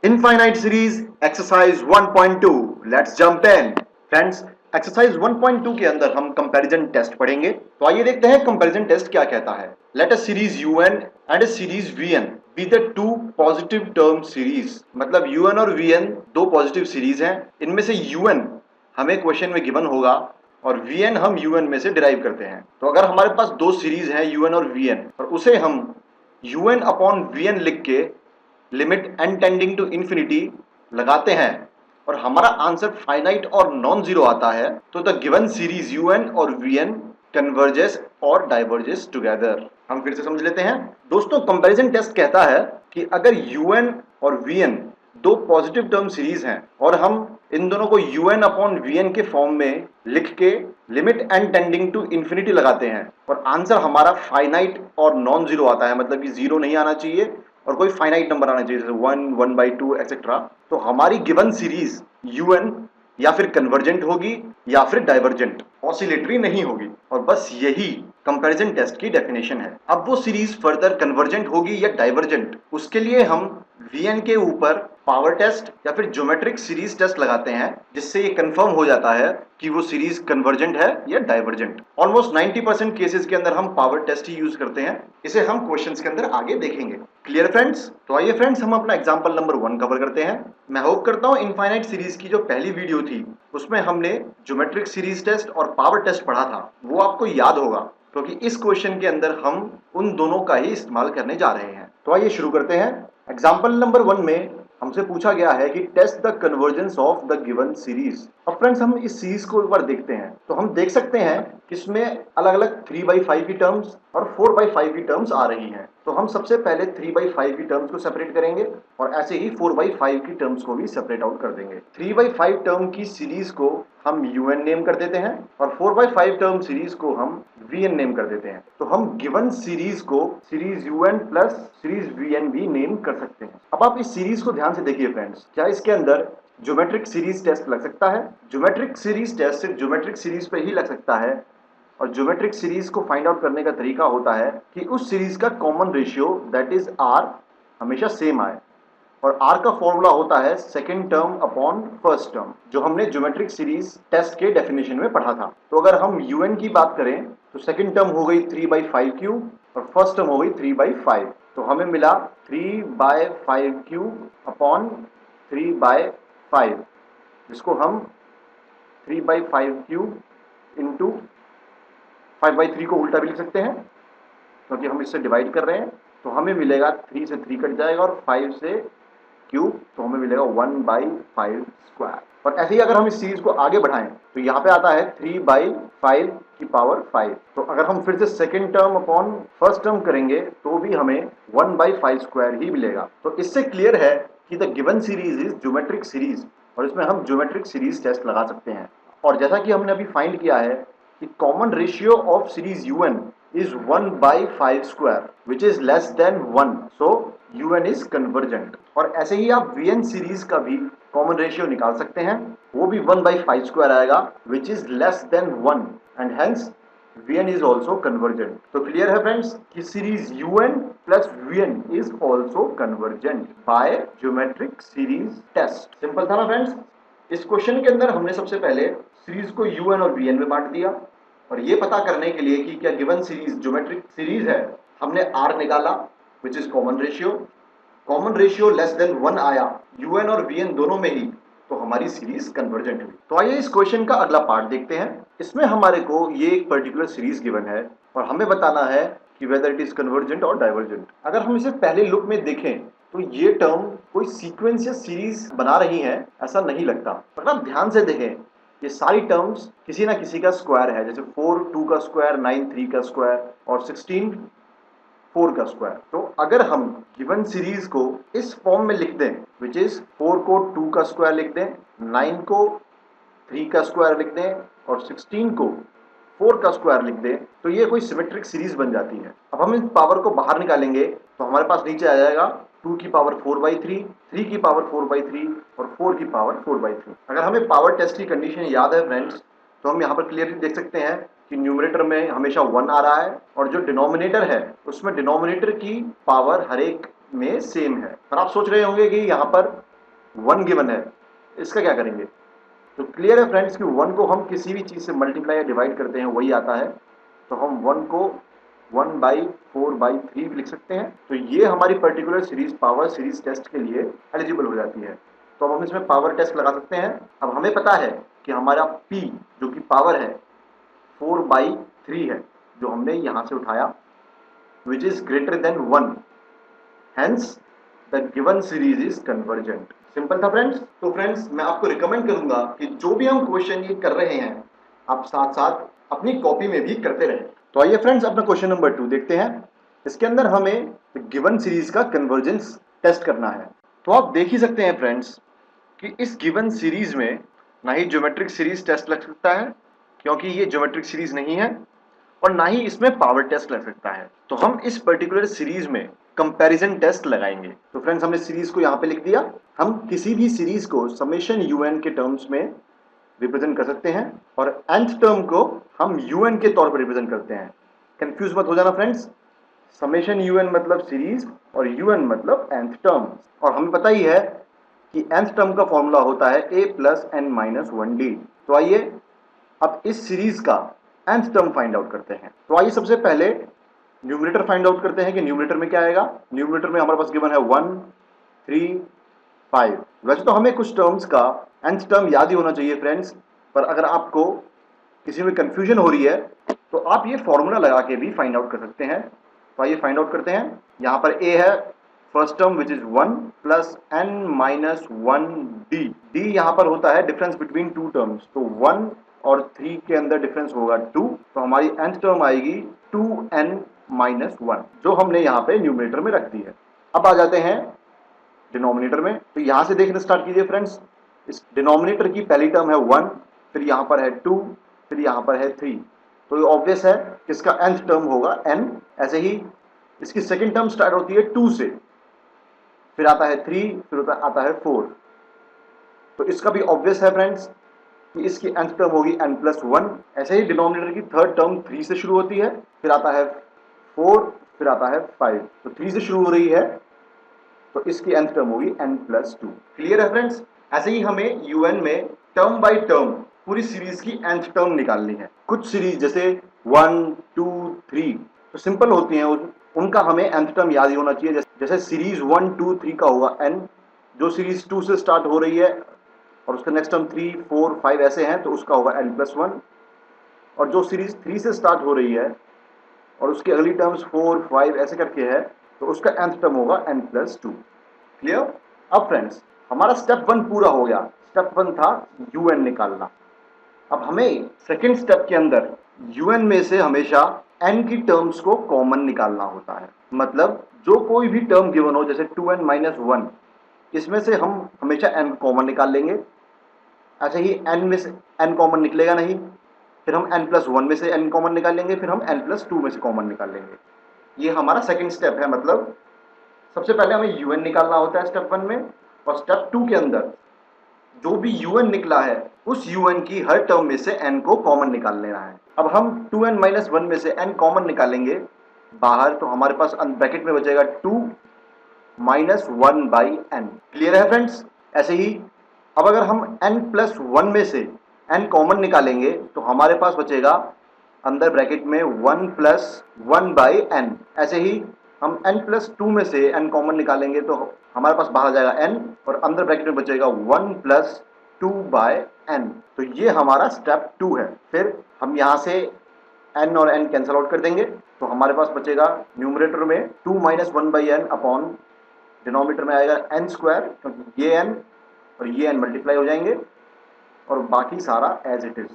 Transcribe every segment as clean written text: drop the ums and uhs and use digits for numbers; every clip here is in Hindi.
Infinite series exercise 1.2 let's jump in friends. Exercise 1.2 के अंदर हम कंपैरिजन टेस्ट पढ़ेंगे। तो आइए देखते हैं कंपैरिजन टेस्ट क्या कहता है। Let a series un and a series vn be the two positive term series. मतलब un और vn दो पॉजिटिव सीरीज हैं। इनमें से un हमें क्वेश्चन में गिवन होगा और vn हम un में से डिराइव करते हैं। तो अगर हमारे पास दो सीरीज हैं un और vn और उसे हम un अपॉन vn लिख के limit n tending to infinity लगाते हैं और हमारा आंसर फाइनाइट और नॉन जीरो आता है, तो द गिवन सीरीज un और vn कन्वर्जेस और डाइवर्जेस टुगेदर। हम फिर से समझ लेते हैं दोस्तों। कंपैरिजन टेस्ट कहता है कि अगर un और vn दो पॉजिटिव टर्म सीरीज हैं और हम इन दोनों को un अपॉन vn के फॉर्म में लिख के limit n tending to infinity लगाते हैं और आंसर हमारा फाइनाइट और नॉन जीरो आता है, मतलब कि जीरो नहीं आना चाहिए और कोई फाइनाइट नंबर आना चाहिए, जैसे 1, 1/2 एक्सेट्रा। तो हमारी गिवन सीरीज un या फिर कन्वर्जेंट होगी या फिर डाइवर्जेंट, ऑसिलेटरी नहीं होगी। और बस यही कंपैरिजन टेस्ट की डेफिनेशन है। अब वो सीरीज फर्दर कन्वर्जेंट होगी या डाइवर्जेंट, उसके लिए हम vn के ऊपर पावर टेस्ट या फिर ज्योमेट्रिक सीरीज टेस्ट लगाते हैं, जिससे ये कंफर्म हो जाता है कि वो सीरीज कन्वर्जेंट है या डाइवर्जेंट। ऑलमोस्ट 90% केसेस के अंदर हम पावर टेस्ट ही यूज करते हैं। इसे हम क्वेश्चंस के अंदर आगे देखेंगे। Clear friends? तो आइए फ्रेंड्स, हम अपना एग्जांपल नंबर 1 कवर करते हैं। मैं होप करता हूं इनफाइनाइट सीरीज की जो पहली वीडियो थी उसमें हमने ज्योमेट्रिक सीरीज टेस्ट और पावर टेस्ट पढ़ा था, वो आपको याद होगा, क्योंकि इस क्वेश्चन के अंदर हम उन दोनों का ही इस्तेमाल करने जा रहे हैं। तो आइए शुरू करते हैं। एग्जाम्पल नंबर 1 में हमसे पूछा गया है कि test the convergence of the given series. अब फ्रेंड्स, हम इस सीरीज को एक बार देखते हैं तो हम देख सकते हैं कि इसमें अलग अलग 3/5 की टर्म्स और 4/5 की टर्म्स आ रही हैं। तो हम सबसे पहले 3/5 की टर्म्स को सेपरेट करेंगे और ऐसे ही 4/5 की टर्म्स को भी सेपरेट आउट कर देंगे। 3/5 टर्म की सीरीज को हम un नेम कर देते हैं और 4/5 टर्म सीरीज को हम vn नेम कर देते हैं। तो हम गिवन सीरीज को series un plus series vn भी नेम कर सकते हैं। अब आप इस सीरीज को ध्यान से देखिए फ्रेंड्स, क्या इसके अंदर ज्योमेट्रिक सीरीज टेस्ट लग सकता है? ज्योमेट्रिक सीरीज टेस्ट सिर्फ ज्योमेट्रिक सीरीज पे ही लग सकता है और ज्योमेट्रिक सीरीज को फाइंड आउट करने का तरीका होता है कि उस सीरीज का common ratio that is r हमेशा सेम आए और r का फॉर्मूला होता है second term upon first term, जो हमने ज्योमेट्रिक सीरीज टेस्ट के डेफिनेशन में पढ़ा था। तो अगर हम un की बात करें तो सेकंड टर्म हो गई 3/5 क्यूब और फर्स्ट टर्म हो गई 3/5। तो हमें मिला 3/5 क्यूब अपॉन 3/5, जिसको हम 3/5 क्यूब इंटू 5/3 को उल्टा भी लिख सकते हैं क्योंकि हम इससे डिवाइड कर रहे हैं। तो हमें मिलेगा 3 से 3 कट जाएगा और 5 से क्यूब, तो हमें मिलेगा 1/5 स्क्वायर। और ऐसे ही अगर हम इस सीरीज को आगे बढ़ाएं तो यहाँ पे आता है 3/5 की पावर 5। तो अगर हम फिर से second term upon first term करेंगे तो भी हमें 1/5 स्क्वायर ही मिलेगा। तो इससे क्लियर है कि the given series is geometric series और इसमें हम ज्योमेट्रिक सीरीज टेस्ट लगा सकते हैं। और जैसा कि हमने अभी फाइंड किया है कि common ratio of series un is 1/5 square which is less than 1, so un is convergent। और ऐसे ही आप vn सीरीज का भी कॉमन रेशियो निकाल सकते हैं, वो भी 1/5 स्क्वायर आएगा which is less than 1 and hence vn is also convergent। तो क्लियर है फ्रेंड्स कि series un plus vn is also convergent by geometric series test। Simple था ना फ्रेंड्स? इस क्वेश्चन के अंदर हमने सबसे पहले सीरीज को un और vn में बांट दिया और ये पता करने के लिए कि क्या गिवन सीरीज ज्योमेट्रिक सीरीज है, हमने r निकाला which is common ratio. Common ratio less than 1 आया un और vn दोनों में ही, तो हमारी सीरीज कन्वर्जेंट हुई। तो आइए इस क्वेश्चन का अगला पार्ट देखते हैं। इसमें हमारे को ये एक पर्टिकुलर सीरीज गिवन है और हमें बताना है कि वेदर इट इज कन्वर्जेंट और डाइवर्जेंट। अगर हम इसे पहले लुक में देखें तो ये टर्म कोई सीक्वेंस या सीरीज बना रही है ऐसा नहीं लगता। अगर आप ध्यान से देखें ये सारी टर्म्स किसी ना किसी का स्क्वायर है, जैसे 4 2 का स्क्वायर, 9 3 का स्क्वायर और 16 4 का स्क्वायर। तो अगर हम गिवन सीरीज को इस फॉर्म में लिख दें विच इज 4 को 2 का स्क्वायर लिख दें, 9 को 3 का स्क्वायर लिख दें और 16 को 4 का स्क्वायर लिख दें, तो ये कोई सिमेट्रिक सीरीज बन जाती है। अब हम इस पावर को बाहर निकालेंगे तो हमारे पास नीचे आ जाएगा 2 की पावर 4/3, 3 की पावर 4/3 और 4 की पावर 4/3। अगर हमें पावर टेस्ट की कंडीशन याद है फ्रेंड्स, तो हम यहाँ पर क्लियरली देख सकते हैं कि न्यूमरेटर में हमेशा 1 आ रहा है और जो डिनोमिनेटर है उसमें डिनोमिनेटर की पावर हर एक में सेम है। और आप सोच रहे होंगे कि यहाँ पर 1 गिवन है, इसका क्या करेंगे? तो क्लियर है फ्रेंड्स कि 1 को हम किसी भी चीज़ से मल्टीप्लाई या डिवाइड करते हैं वही आता है। तो हम 1 को 1/4/3 भी लिख सकते हैं। तो ये हमारी particular series power series test के लिए एलिजिबल हो जाती है। तो अब हम इसमें पावर टेस्ट लगा सकते हैं। अब हमें पता है कि हमारा P जो कि पावर है 4/3 है, जो हमने यहाँ से उठाया, which is greater than 1, hence the given series is convergent। Simple था फ्रेंड्स। तो फ्रेंड्स मैं आपको रिकमेंड करूंगा कि जो भी हम क्वेश्चन ये कर रहे हैं आप साथ साथ अपनी कॉपी में भी करते रहें। तो आइए फ्रेंड्स अपना क्वेश्चन नंबर 2 देखते हैं। इसके अंदर हमें गिवन सीरीज का कन्वर्जेंस टेस्ट करना है। तो आप देख ही सकते हैं फ्रेंड्स कि इस गिवन सीरीज में ना ही ज्योमेट्रिक सीरीज टेस्ट लग सकता है, क्योंकि ये ज्योमेट्रिक सीरीज नहीं है, और ना ही इसमें पावर टेस्ट लग सकता है। तो हम इस पर्टिकुलर सीरीज में कंपैरिजन टेस्ट लगाएंगे। तो फ्रेंड्स हमने सीरीज को यहाँ पे लिख दिया। हम किसी भी सीरीज को समेशन यूएन के टर्म्स में रिप्रेजेंट कर सकते हैं, और nth टर्म को हम यूएन के तौर पर रिप्रेजेंट करते हैं। कंफ्यूज मत हो जाना फ्रेंड्स, समेशन यूएन मतलब सीरीज और यूएन मतलब nth टर्म। और हमें पता ही है कि nth टर्म का फॉर्मूला होता है a + n-1d। तो आइए अब इस सीरीज का nth टर्म फाइंड आउट करते हैं। तो आइए सबसे पहले न्यूमरेटर फाइंड आउट करते हैं कि न्यूमरेटर में क्या आएगा। न्यूमरेटर में हमारे पास गिवन है 1, 3, 5। वैसे तो हमें कुछ टर्म्स का nth टर्म याद ही होना चाहिए फ्रेंड्स, पर अगर आपको किसी में कंफ्यूजन हो रही है तो आप ये फॉर्मूला लगा के भी फाइंड आउट कर सकते हैं। तो आइए फाइंड आउट करते हैं। यहाँ पर a है first term which is 1 + n-1d। d यहाँ पर होता है डिफरेंस बिटवीन टू टर्म्स। तो 1 और 3 के अंदर डिफरेंस होगा 2, तो हमारी nth टर्म आएगी 2n-1, जो हमने यहाँ पे न्यूमरेटर में रख दी है। अब आ जाते हैं डिनोमिनेटर में। तो यहाँ से देखना स्टार्ट कीजिए फ्रेंड्स। इस डिनोमिनेटर की पहली टर्म है 1, फिर यहाँ पर है 2, फिर यहाँ पर है 3। तो ये ऑब्वियस है कि इसका nth टर्म होगा n। ऐसे ही इसकी सेकंड टर्म स्टार्ट होती है 2 से, फिर आता है 3, फिर आता है 4। तो इसका भी ऑब्वियस है फ्रेंड्स कि इसकी nth टर्म होगी n+1। ऐसे ही डिनोमिनेटर की थर्ड टर्म 3 से शुरू होती है, फिर आता है 4, फिर आता है 5। तो 3 से शुरू हो रही है, तो इसकी nth टर्म होगी n+2। क्लियर है फ्रेंड्स। ऐसे ही हमें यूएन में टर्म बाय टर्म पूरी सीरीज की nth टर्म निकालनी है। कुछ सीरीज जैसे 1, 2, 3 तो सिंपल होती हैं, उनका हमें nth टर्म याद ही होना चाहिए। जैसे सीरीज 1, 2, 3 का होगा n, जो सीरीज 2 से स्टार्ट हो रही है और उसका नेक्स्ट टर्म 3, 4, 5 ऐसे हैं तो उसका होगा n+1, और जो सीरीज 3 से स्टार्ट हो रही है और उसकी अगली टर्म्स 4, 5 ऐसे करके है तो उसका nth टर्म होगा n+2। क्लियर। अब फ्रेंड्स हमारा स्टेप 1 पूरा हो गया। स्टेप 1 था un निकालना। अब हमें सेकंड स्टेप के अंदर un में से हमेशा n की टर्म्स को कॉमन निकालना होता है। मतलब जो कोई भी टर्म गिवन हो, जैसे 2n-1, इसमें से हम हमेशा n कॉमन निकाल लेंगे। ऐसे ही n में से n कॉमन निकलेगा नहीं, फिर हम n+1 में से n कॉमन निकाल लेंगे, फिर हम n+2 में से कॉमन निकाल लेंगे। ये हमारा सेकंड स्टेप है। मतलब सबसे पहले हमें un निकालना होता है स्टेप 1 में, और स्टेप 2 के अंदर जो भी un निकला है उस un की हर टर्म में से n को कॉमन निकाल लेना है। अब हम 2n-1 में से n कॉमन निकालेंगे बाहर, तो हमारे पास ब्रैकेट में बचेगा 2 - 1/n। क्लियर है फ्रेंड्स। ऐसे ही अब अगर हम n+1 में से n कॉमन निकालेंगे तो हमारे पास बचेगा अंदर ब्रैकेट में 1 + 1/n। ऐसे ही हम n+2 में से n कॉमन निकालेंगे तो हमारे पास बाहर आ जाएगा n, और अंदर ब्रैकेट में बचेगा 1 + 2/n। तो ये हमारा स्टेप 2 है। फिर हम यहाँ से n और n कैंसिल आउट कर देंगे, तो हमारे पास बचेगा न्यूमरेटर में 2 - 1/n अपॉन डिनोमिनेटर में आएगा n², क्योंकि ये n और ये n मल्टीप्लाई हो जाएंगे, और बाकी सारा as it is,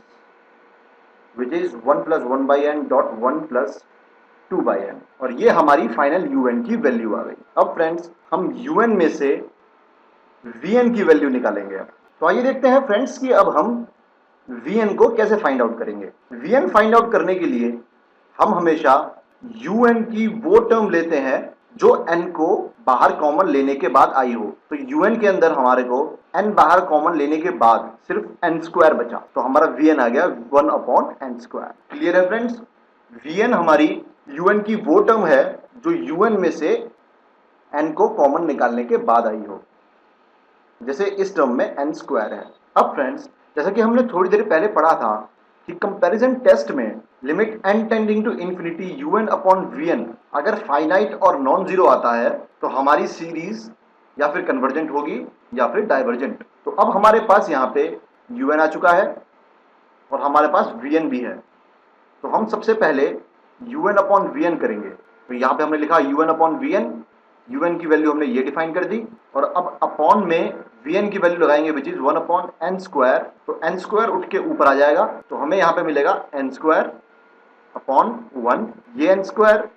which is 1 + 1/n dot 1 + 2/n। और ये हमारी फाइनल un की वैल्यू आ गई। अब फ्रेंड्स हम un में से vn की वैल्यू निकालेंगे। तो आइए देखते हैं फ्रेंड्स कि अब हम vn को कैसे फाइंड आउट करेंगे। vn फाइंड आउट करने के लिए हम हमेशा un की वो टर्म लेते हैं जो n को बाहर कॉमन लेने के बाद आई हो। तो un के अंदर हमारे को n बाहर कॉमन लेने के बाद सिर्फ n² बचा, तो हमारा vn आ गया 1/n²। क्लियर है फ्रेंड्स। vn हमारी un की वो टर्म है जो un में से n को कॉमन निकालने के बाद आई हो। जैसे इस टर्म में n स्क्वायर है। अब फ्रेंड्स, जैसा कि हमने थोड़ी देर पहले पढ़ा था कि कंपैरिजन टेस्ट में limit n tending to infinity un upon vn अगर फाइनाइट और नॉन जीरो आता है तो हमारी सीरीज या फिर कन्वर्जेंट होगी या फिर डाइवर्जेंट। तो अब हमारे पास यहाँ पे un आ चुका है और हमारे पास vn भी है। तो हम सबसे पहले un अपॉन vn करेंगे। तो यहाँ पे हमने लिखा un अपॉन vn, un की वैल्यू हमने ये डिफाइन कर दी और अब अपॉन में vn की वैल्यू लगाएंगे विच इज 1 अपॉन n स्क्वायर। तो n स्क्वायर उठ के ऊपर आ जाएगा तो हमें यहाँ पे मिलेगा n स्क्वायर अपॉन 1। ये n स्क्वायर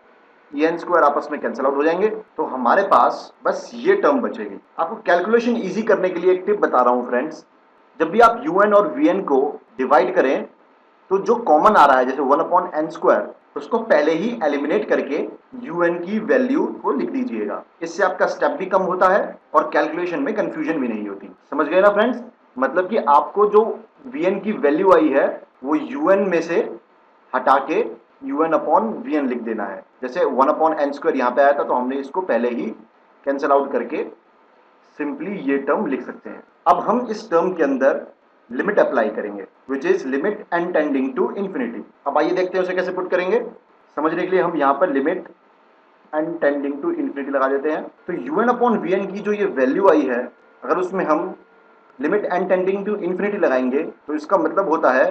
ये n स्क्वायर आपस में कैंसिल आउट हो जाएंगे तो हमारे पास बस ये टर्म बचेगी। आपको कैलकुलेशन इजी करने के लिए एक टिप बता रहा हूँ फ्रेंड्स, जब भी आप un और vn को डिवाइड करें तो जो कॉमन आ रहा है जैसे 1 अपॉन n स्क्वायर उसको पहले ही एलिमिनेट करके un की वैल्यू को लिख दीजिएगा। इससे आपका स्टेप भी कम होता है और कैलकुलेशन में कंफ्यूजन भी नहीं होती। समझ गए ना फ्रेंड्स? मतलब कि आपको जो vn की वैल्यू आई है वो un में से हटा के un अपॉन vn लिख देना है। जैसे 1 अपॉन n स्क्वायर यहाँ पे आया था तो हमने इसको पहले ही कैंसिल आउट करके सिंपली ये टर्म लिख सकते हैं। अब हम इस टर्म के अंदर लिमिट अप्लाई करेंगे which is limit n tending to infinity. अब आइए देखते हैं उसे कैसे पुट करेंगे। समझने के लिए हम यहाँ पर limit n tending to infinity लगा देते हैं। तो un अपॉन vn की जो ये वैल्यू आई है अगर उसमें हम limit n tending to infinity लगाएंगे तो इसका मतलब होता है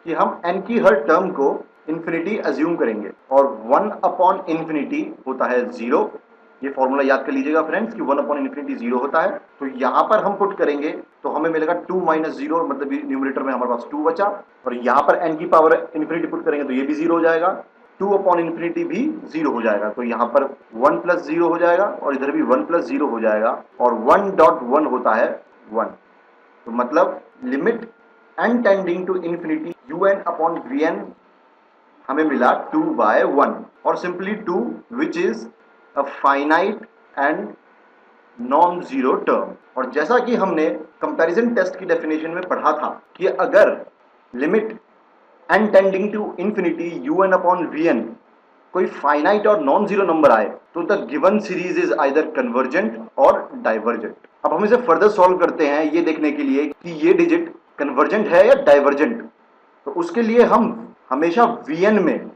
कि हम n की हर टर्म को इंफिनिटी अज्यूम करेंगे और 1 अपॉन इंफिनिटी होता है 0। ये फॉर्मूला याद कर लीजिएगा फ्रेंड्स कि 1 अपॉन इंफिनिटी 0 होता है। तो यहाँ पर हम पुट करेंगे तो हमें मिलेगा 2 माइनस 0, मतलब न्यूमरेटर में हमारे पास 2 बचा और यहाँ पर n की पावर इंफिनिटी पुट करेंगे तो ये भी 0 हो जाएगा। 2 अपॉन इंफिनिटी भी 0 हो जाएगा तो यहाँ पर 1 प्लस 0 हो जाएगा और इधर भी 1 प्लस 0 हो जाएगा और 1.1 होता है 1। तो मतलब limit n tending to infinity un upon vn हमें मिला 2/1 और simply 2 which is a finite and non zero term. और जैसा कि हमने कंपैरिजन टेस्ट की डेफिनेशन में पढ़ा था कि अगर limit n tending to infinity un upon vn कोई फाइनाइट और नॉन जीरो नंबर आए तो the given series is either convergent और डाइवर्जेंट। अब हम इसे फर्दर सॉल्व करते हैं ये देखने के लिए कि ये डिजिट कन्वर्जेंट है या डाइवर्जेंट। तो उसके लिए हम हमेशा vn में,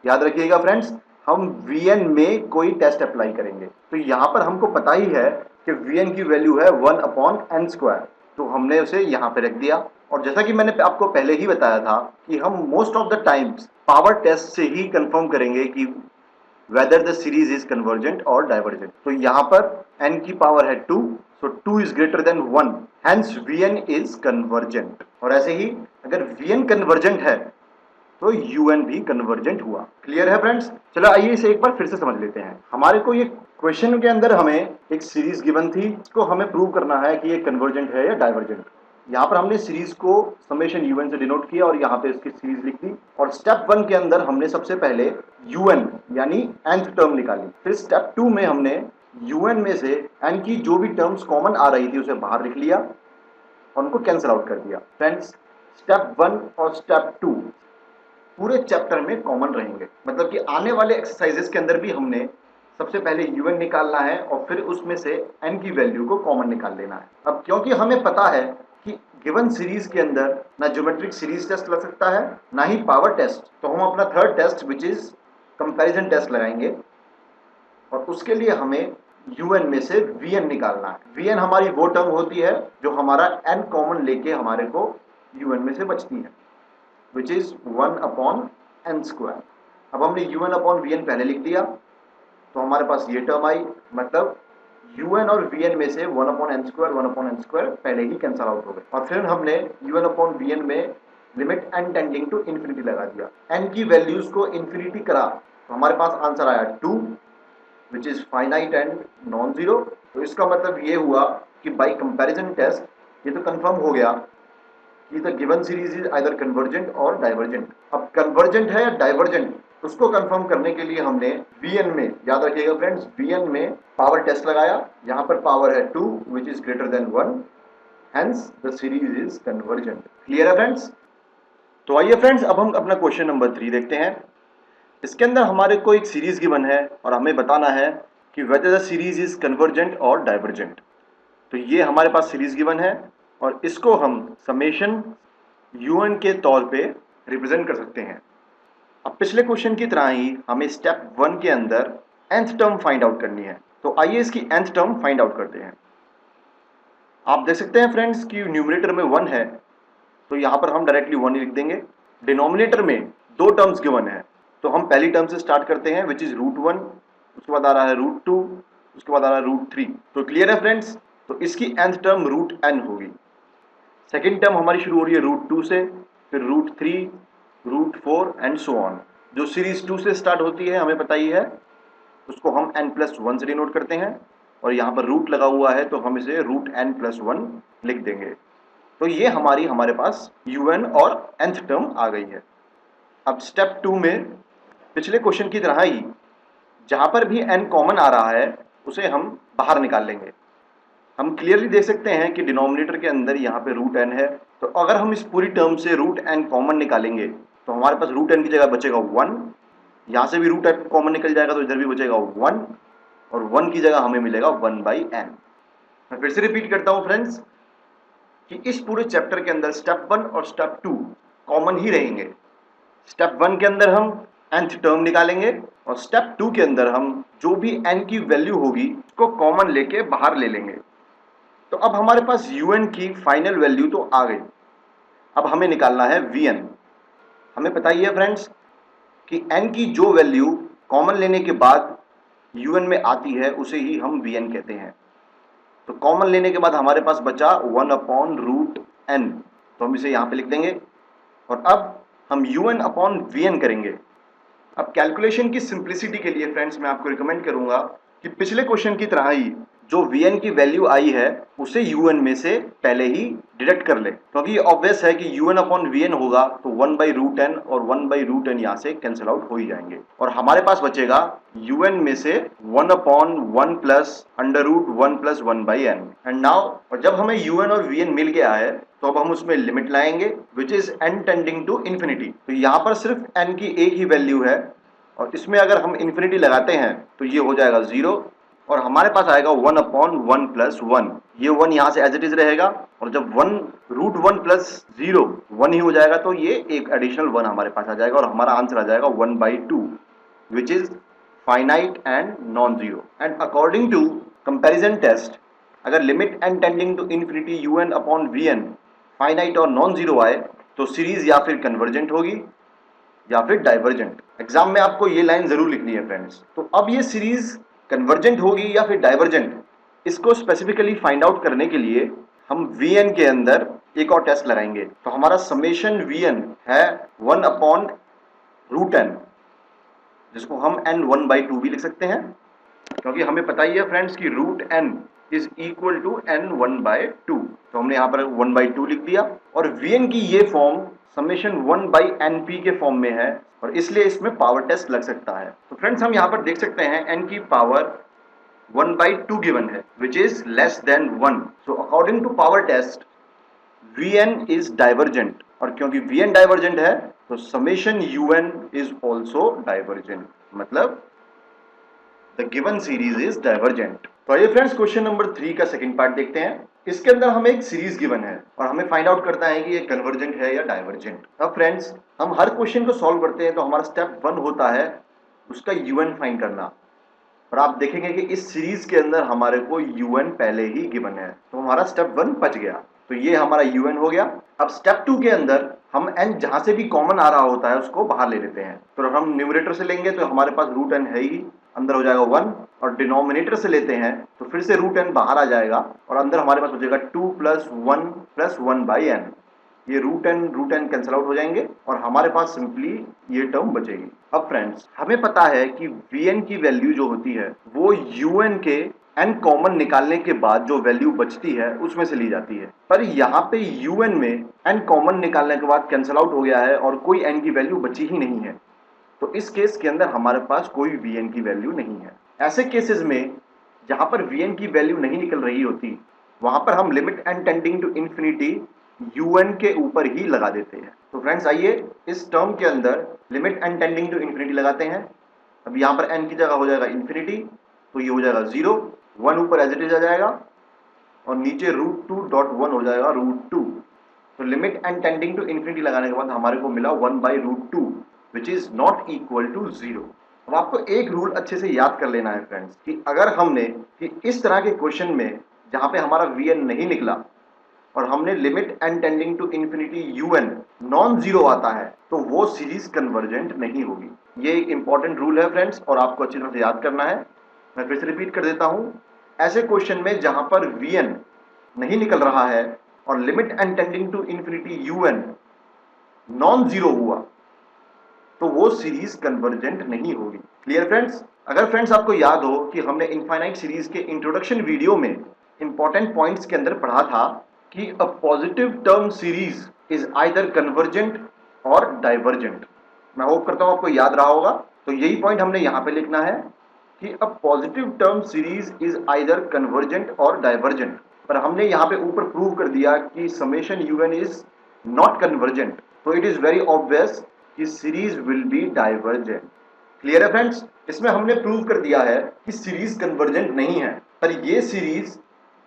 याद रखिएगा फ्रेंड्स, हम vn में कोई टेस्ट अप्लाई करेंगे। तो यहाँ पर हमको पता ही है कि vn की वैल्यू है 1 अपॉन n स्क्वायर तो हमने उसे यहाँ पे रख दिया। और जैसा कि मैंने आपको पहले ही बताया था कि हम most of the times power test से ही कंफर्म करेंगे कि whether the series is convergent और डाइवर्जेंट। तो यहाँ पर n की पावर है 2 so 2 is greater than 1 hence vn is convergent. और ऐसे ही अगर vn कन्वर्जेंट है तो un भी कन्वर्जेंट हुआ। क्लियर है फ्रेंड्स? चलो आइए इसे एक बार फिर से समझ लेते हैं। हमारे को ये क्वेश्चन के अंदर हमें एक सीरीज गिवन थी, इसको हमें प्रूव करना है कि ये कन्वर्जेंट है या डाइवर्जेंट। यहाँ पर हमने सीरीज को समेशन un से डिनोट किया और यहाँ पे इसकी सीरीज लिख दी। और स्टेप 1 के अंदर हमने सबसे पहले un यानी nth टर्म निकाली। फिर स्टेप 2 में हमने un में से n की जो भी टर्म्स कॉमन आ रही थी उसे बाहर लिख लिया और उनको कैंसिल आउट कर दिया। फ्रेंड्स, स्टेप 1 और स्टेप 2 पूरे चैप्टर में कॉमन रहेंगे। मतलब कि आने वाले एक्सरसाइजेस के अंदर भी हमने सबसे पहले un निकालना है और फिर उसमें से n की वैल्यू को कॉमन निकाल लेना है। अब क्योंकि हमें पता है कि गिवन सीरीज के अंदर ना ज्योमेट्रिक सीरीज टेस्ट लग सकता है ना ही पावर टेस्ट, तो हम अपना third test which is comparison test लगाएंगे और उसके लिए हमें un में से vn निकालना है। vn हमारी वो टर्म होती है जो हमारा n कॉमन लेके हमारे को un में से बचती है which is 1 upon n square. अब हमने un अपॉन vn पहले लिख दिया तो हमारे पास ये टर्म आई, मतलब un और vn में से 1 अपॉन n स्क्वायर पहले ही कैंसल आउट हो गए। और फिर हमने un अपॉन vn में limit n tending to infinity लगा दिया। n की वैल्यूज को इंफिनिटी करा तो हमारे पास आंसर आया 2 which is finite and non zero. तो इसका मतलब ये हुआ कि बाई कंपैरिजन टेस्ट ये तो कंफर्म हो गया कि the given series is either convergent और डाइवर्जेंट। अब कन्वर्जेंट है या डाइवर्जेंट उसको कंफर्म करने के लिए हमने vn में, याद रखिएगा फ्रेंड्स, vn में पावर टेस्ट लगाया। यहाँ पर पावर है 2 which is greater than 1 hence the series is convergent. Clear है फ्रेंड्स? तो आइए फ्रेंड्स अब हम अपना क्वेश्चन नंबर 3 देखते हैं। इसके अंदर हमारे को एक सीरीज गिवन है और हमें बताना है कि whether the series is convergent और डाइवर्जेंट। तो ये हमारे पास सीरीज गिवन है और इसको हम समेशन un के तौर पे रिप्रेजेंट कर सकते हैं। अब पिछले क्वेश्चन की तरह ही हमें स्टेप 1 के अंदर nth टर्म फाइंड आउट करनी है। तो आइए इसकी nth टर्म फाइंड आउट करते हैं। आप देख सकते हैं फ्रेंड्स कि न्यूमरेटर में 1 है, तो यहां पर हम डायरेक्टली 1 ही लिख देंगे। डिनोमिनेटर में दो टर्म्स गिवन है, तो हम पहली टर्म से स्टार्ट करते हैं विच इज √1, उसके बाद आ रहा है √2, उसके बाद आ रहा है √3। तो क्लियर है फ्रेंड्स? तो इसकी nth टर्म √n होगी। सेकेंड टर्म हमारी शुरू हो रही है √2 से, फिर √3, √4 एंड सो ऑन। जो सीरीज 2 से स्टार्ट होती है हमें पता ही है, उसको हम n+1 से डिनोट करते हैं और यहाँ पर रूट लगा हुआ है तो हम इसे √n+1 लिख देंगे। तो ये हमारे पास un और nth टर्म आ गई है। अब स्टेप 2 में पिछले क्वेश्चन की तरह ही जहां पर भी n कॉमन आ रहा है उसे हम बाहर निकाल लेंगे। हम क्लियरली देख सकते हैं कि डिनोमिनेटर के अंदर यहाँ पे √n है, तो अगर हम इस पूरी टर्म से √n कॉमन निकालेंगे तो हमारे पास √n की जगह बचेगा 1, यहाँ से भी √n कॉमन निकल जाएगा तो इधर भी बचेगा 1 और 1 की जगह हमें मिलेगा 1/n। मैं फिर से रिपीट करता हूँ फ्रेंड्स कि इस पूरे चैप्टर के अंदर स्टेप 1 और स्टेप 2 कॉमन ही रहेंगे। स्टेप 1 के अंदर हम nth टर्म निकालेंगे और स्टेप 2 के अंदर हम जो भी n की वैल्यू होगी उसको कॉमन लेके बाहर ले लेंगे। तो अब हमारे पास un की फाइनल वैल्यू तो आ गई। अब हमें निकालना है vn। हमें पता ही है फ्रेंड्स कि n की जो वैल्यू कॉमन लेने के बाद un में आती है उसे ही हम vn कहते हैं। तो कॉमन लेने के बाद हमारे पास बचा 1/√n, तो हम इसे यहाँ पे लिख देंगे और अब हम un/vn करेंगे। अब कैलकुलेशन की सिंप्लिसिटी के लिए फ्रेंड्स मैं आपको रिकमेंड करूंगा कि पिछले क्वेश्चन की तरह ही जो vn की वैल्यू आई है उसे un में से पहले ही डिडक्ट कर ले, क्योंकि ऑब्वियस है कि un/vn होगा तो 1/√n और 1/√n यहाँ से कैंसिल आउट हो ही जाएंगे और हमारे पास बचेगा un में से 1/1 plus √1 plus 1/n। And now और जब हमें un और vn मिल गया है तो अब हम उसमें लिमिट लाएंगे which is n tending to infinity. तो यहाँ पर सिर्फ n की एक ही वैल्यू है और इसमें अगर हम इन्फिनिटी लगाते हैं तो ये हो जाएगा 0 और हमारे पास आएगा 1/1 प्लस 1। ये 1 यहाँ से एज इट इज रहेगा और जब 1√1 प्लस 0 1 ही हो जाएगा तो ये एक एडिशनल 1 हमारे पास आ जाएगा और हमारा आंसर आ जाएगा 1/2 which is finite and non zero. And according to comparison test अगर limit n tending to infinity un/vn finite और नॉन जीरो आए तो सीरीज या फिर कन्वर्जेंट होगी या फिर डाइवर्जेंट। एग्जाम में आपको ये लाइन जरूर लिखनी है फ्रेंड्स। तो अब ये सीरीज कन्वर्जेंट होगी या फिर डाइवर्जेंट, इसको स्पेसिफिकली फाइंड आउट करने के लिए हम vn के अंदर एक और टेस्ट लगाएंगे। तो हमारा समेशन vn है 1/√n, जिसको हम n1/2 भी लिख सकते हैं, क्योंकि हमें पता ही है फ्रेंड्स कि √n is equal to n1/2। तो हमने यहाँ पर 1/2 लिख दिया और vn की ये फॉर्म समेशन 1/np के फॉर्म में है और इसलिए इसमें पावर टेस्ट लग सकता है। तो फ्रेंड्स हम यहाँ पर देख सकते हैं n की पावर 1/2 गिवन है which is less than 1। So according to power test vn is divergent और क्योंकि vn डाइवर्जेंट है तो summation un is also divergent, मतलब the given series is divergent. तो आइए फ्रेंड्स क्वेश्चन नंबर 3 का सेकंड पार्ट देखते हैं। इसके अंदर हमें एक सीरीज गिवन है और हमें फाइंड आउट करना है कि ये कन्वर्जेंट है या डाइवर्जेंट। अब फ्रेंड्स हम हर क्वेश्चन को सॉल्व करते हैं तो हमारा स्टेप 1 होता है उसका un फाइंड करना और आप देखेंगे कि इस सीरीज के अंदर हमारे को un पहले ही गिवन है तो हमारा स्टेप 1 बच गया। तो ये हमारा un हो गया। अब स्टेप 2 के अंदर हम n जहां से भी कॉमन आ रहा होता है उसको बाहर ले लेते हैं। तो हम न्यूमरेटर से लेंगे तो हमारे पास √n है ही, अंदर हो जाएगा 1 और डिनोमिनेटर से लेते हैं तो फिर से √n बाहर आ जाएगा और अंदर हमारे पास हो जाएगा 2 प्लस 1 प्लस 1/n। ये √n कैंसिल आउट हो जाएंगे और हमारे पास सिंपली ये टर्म बचेगी। अब फ्रेंड्स हमें पता है कि vn की वैल्यू जो होती है वो un के n कॉमन निकालने के बाद जो वैल्यू बचती है उसमें से ली जाती है, पर यहाँ पे un में n कॉमन निकालने के बाद कैंसिल आउट हो गया है और कोई n की वैल्यू बची ही नहीं है। तो इस केस के अंदर हमारे पास कोई vn की वैल्यू नहीं है। ऐसे केसेस में जहां पर vn की वैल्यू नहीं निकल रही होती वहां पर हम limit n tending to infinity un के ऊपर ही लगा देते हैं। तो फ्रेंड्स आइए इस टर्म के अंदर limit n tending to infinity लगाते हैं। अब यहाँ पर n की जगह हो जाएगा इन्फिनिटी तो ये हो जाएगा 0, 1 ऊपर एज इट इज आ जाएगा और नीचे √2.1 हो जाएगा √2। तो limit n tending to infinity लगाने के बाद हमारे को मिला 1/√2 which is not equal to 0। अब आपको एक रूल अच्छे से याद कर लेना है फ्रेंड्स कि अगर हमने कि इस तरह के क्वेश्चन में जहां पे हमारा वीएन नहीं निकला और हमने limit n tending to infinity u n non zero आता है तो वो सीरीज कन्वर्जेंट नहीं होगी। ये एक इंपॉर्टेंट रूल है फ्रेंड्स और आपको अच्छी तरह से याद करना है। मैं फिर से रिपीट कर देता हूं, ऐसे क्वेश्चन में जहां पर वीएन नहीं निकल रहा है और limit n tending to infinity u n non zero हुआ तो वो सीरीज कन्वर्जेंट नहीं होगी। Clear friends? अगर फ्रेंड्स आपको याद हो कि हमने इनफाइनाइट सीरीज के इंट्रोडक्शन वीडियो में इंपॉर्टेंट पॉइंट्स के अंदर पढ़ा था कि a positive term series is either convergent और डाइवर्जेंट। मैं होप करता हूं आपको याद रहा होगा। तो यही पॉइंट हमने यहां पे लिखना है कि a positive term series is either convergent और डाइवर्जेंट। पर हमने यहां पे ऊपर प्रूव कर दिया कि summation UN is not convergent, तो इट इज वेरी ऑब्वियस कि series will be divergent. Clear है फ्रेंड्स? इसमें हमने प्रूव कर दिया है कि सीरीज कन्वर्जेंट नहीं है, पर ये सीरीज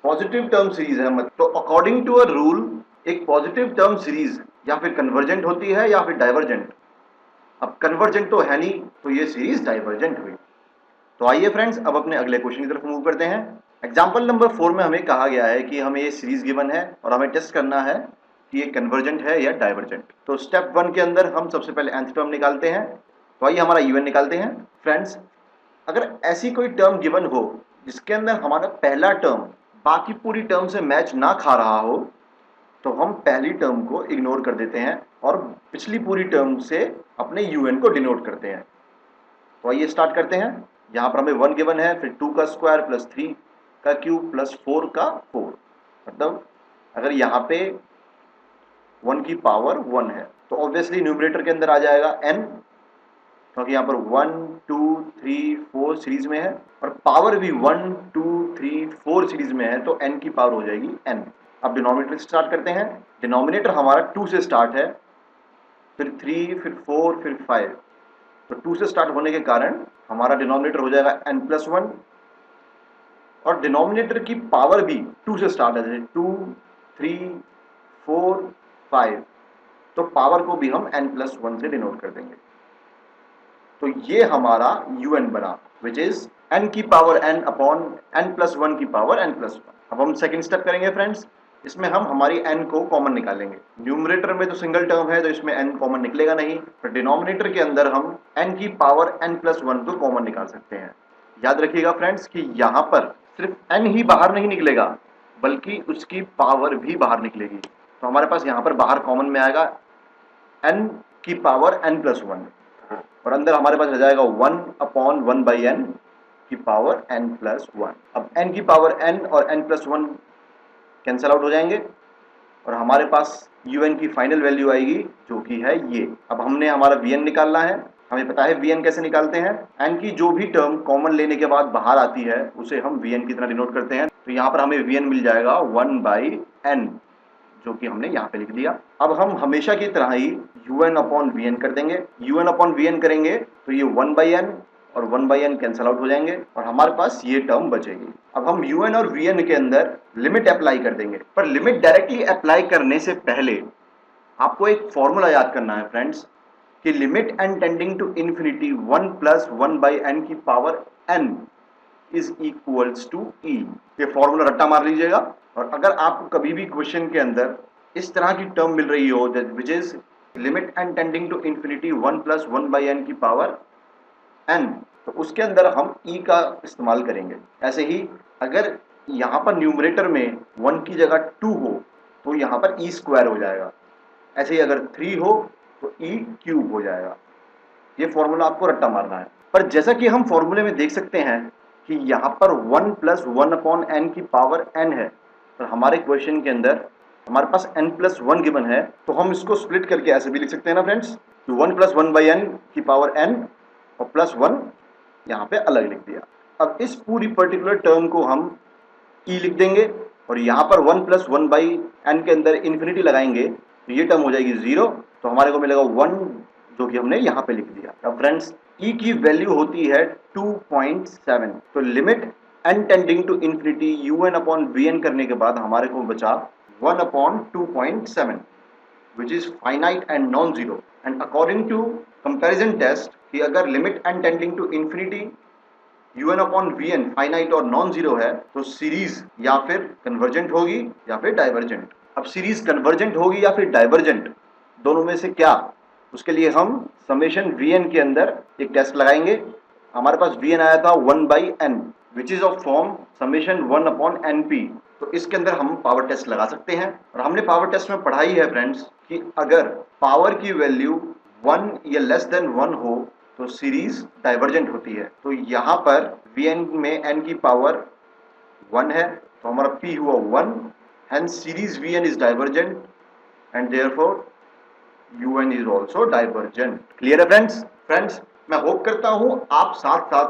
पॉजिटिव टर्म सीरीज है। तो अकॉर्डिंग टू अ रूल एक पॉजिटिव टर्म सीरीज या फिर कन्वर्जेंट होती है या फिर डाइवर्जेंट। अब कन्वर्जेंट तो है नहीं, तो ये सीरीज डाइवर्जेंट हुई। तो आइए फ्रेंड्स अब अपने अगले क्वेश्चन की तरफ मूव करते हैं। एग्जाम्पल नंबर 4 में हमें कहा गया है कि हमें ये सीरीज गिवन है और हमें टेस्ट करना है कि ये कन्वर्जेंट है या डाइवर्जेंट। तो स्टेप 1 के अंदर हम सबसे पहले nth टर्म निकालते हैं। तो आइए हमारा यूएन निकालते हैं। फ्रेंड्स अगर ऐसी कोई टर्म गिवन हो जिसके अंदर हमारा पहला टर्म बाकी पूरी टर्म से मैच ना खा रहा हो तो हम पहली टर्म को इग्नोर कर देते हैं और पिछली पूरी टर्म से अपने यूएन को डिनोट करते हैं। तो आइए स्टार्ट करते हैं। यहाँ पर हमें 1 गिवन है, फिर 2 का स्क्वायर प्लस 3 का क्यूब प्लस 4 का 4। मतलब अगर यहाँ पे 1 की पावर 1 है तो ऑब्वियसली न्यूमरेटर के अंदर आ जाएगा n, क्योंकि यहाँ पर 1 2 3 4 सीरीज में है और पावर भी 1 2 3 4 सीरीज में है, तो n की पावर हो जाएगी n। अब डिनोमिनेटर से स्टार्ट करते हैं। डिनोमिनेटर हमारा 2 से स्टार्ट है, फिर 3 फिर 4 फिर 5। तो 2 से स्टार्ट होने के कारण हमारा डिनोमिनेटर हो जाएगा n+1 और डिनोमिनेटर की पावर भी 2 से स्टार्ट है, जैसे 2 3 4 5। तो पावर को भी हम n+1 से डिनोट कर देंगे। तो ये हमारा un बना विच इज n की पावर n अपॉन n+1 की पावर n+1। अब हम सेकंड स्टेप करेंगे फ्रेंड्स। इसमें हम हमारी n को कॉमन निकालेंगे। न्यूमरेटर में तो सिंगल टर्म है तो इसमें n कॉमन निकलेगा नहीं, पर डिनोमिनेटर के अंदर हम n की पावर n+1 को कॉमन निकाल सकते हैं। याद रखिएगा फ्रेंड्स कि यहाँ पर सिर्फ n ही बाहर नहीं निकलेगा बल्कि उसकी पावर भी बाहर निकलेगी। तो हमारे पास यहाँ पर बाहर कॉमन में आएगा n की पावर n+1 और अंदर हमारे पास रह जाएगा 1/1/n की पावर n+1। अब n की पावर n और n+1 कैंसल आउट हो जाएंगे और हमारे पास un की फाइनल वैल्यू आएगी जो कि है ये। अब हमने हमारा vn निकालना है। हमें पता है vn कैसे निकालते हैं। n की जो भी टर्म कॉमन लेने के बाद बाहर आती है उसे हम vn की तरह डिनोट करते हैं। तो यहाँ पर हमें vn मिल जाएगा 1/n, जो कि हमने यहाँ पे लिख दिया। अब हम हमेशा की तरह ही un/vn कर देंगे। un/vn करेंगे तो ये 1/n और 1/n कैंसल आउट हो जाएंगे और हमारे पास ये टर्म बचेगी। अब हम un और vn के अंदर लिमिट अप्लाई कर देंगे, पर लिमिट डायरेक्टली अप्लाई करने से पहले आपको एक फॉर्मूला याद करना है फ्रेंड्स कि limit n tending to infinity 1 + 1/n की power n is equals to e। ये फॉर्मूला रट्टा मार लीजिएगा। और अगर आपको कभी भी क्वेश्चन के अंदर इस तरह की टर्म मिल रही हो which is limit n tending to infinity 1 + 1/n की पावर n, तो उसके अंदर हम e का इस्तेमाल करेंगे। ऐसे ही अगर यहाँ पर न्यूमरेटर में 1 की जगह 2 हो तो यहाँ पर e² हो जाएगा। ऐसे ही अगर 3 हो तो e³ हो जाएगा। ये फॉर्मूला आपको रट्टा मारना है। पर जैसा कि हम फॉर्मूले में देख सकते हैं कि यहाँ पर 1 + 1/n की पावर n है, तो हमारे क्वेश्चन के अंदर हमारे पास n+1 गिवन है, तो हम इसको स्प्लिट करके ऐसे भी लिख सकते हैं ना फ्रेंड्स, 1 + 1/n की पावर n और +1 यहाँ पे अलग लिख दिया। अब इस पूरी पर्टिकुलर टर्म को हम e लिख देंगे और यहाँ पर 1 + 1/n के अंदर इन्फिनिटी लगाएंगे तो ये टर्म हो जाएगी 0। तो हमारे को मिलेगा 1, जो कि हमने यहाँ पे लिख दिया। अब फ्रेंड्स e की वैल्यू होती है 2.7। तो limit n tending to infinity un upon vn करने के बाद हमारे को बचा 1 upon 2.7 which is finite and non-zero. And according to comparison test कि अगर limit n tending to infinity un upon vn finite और नॉन जीरो है तो सीरीज या फिर कन्वर्जेंट होगी या फिर डाइवर्जेंट। अब सीरीज कन्वर्जेंट होगी या फिर डाइवर्जेंट, दोनों में से क्या, उसके लिए हम समेशन vn के अंदर एक टेस्ट लगाएंगे। हमारे पास vn आया था 1/n which is of form summation 1 upon np। तो इसके अंदर हम पावर टेस्ट लगा सकते हैं और हमने पावर टेस्ट में पढ़ाई है फ्रेंड्स कि अगर पावर की वैल्यू 1 या लेस देन 1 हो तो सीरीज डाइवर्जेंट होती है। तो यहाँ पर Vn में n की पावर 1 है तो हमारा P हुआ 1, hence series Vn is divergent and therefore Un is also divergent. Clear है फ्रेंड्स मैं होप करता हूं आप साथ साथ